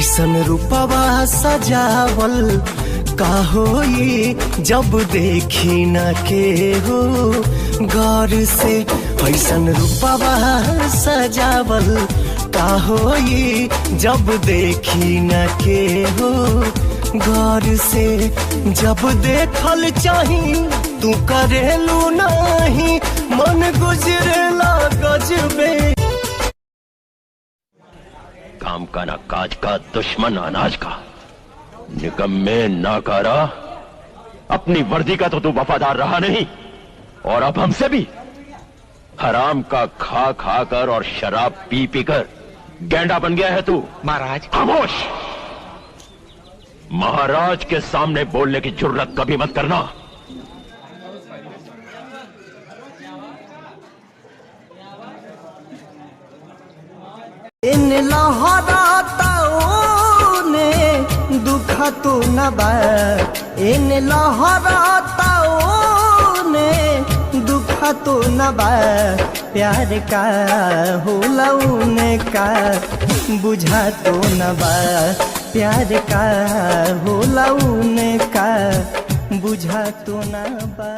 ऐसन रूपवा सजावल का होई जब देखी न के हो गौर से। ऐसन रूपवा सजावल का होई जब देखी न के हो गौर से। जब देखल चाही तू करेलू नहीं मन गुजरेला गजबे। काम का ना काज का दुश्मन अनाज का, निकम्मे नाकारा। अपनी वर्दी का तो तू वफादार रहा नहीं और अब हमसे भी। हराम का खा खा कर और शराब पी पी कर गैंडा बन गया है तू। महाराज खामोश। महाराज के सामने बोलने की जुर्रत कभी मत करना। इन लहराताओं ने दुखा तो न बा। इन लहराताओं ने दुखा तो न बा। प्यार का होला उनका बुझा तो न बा। प्यार का होला उनका बुझा तो न बा।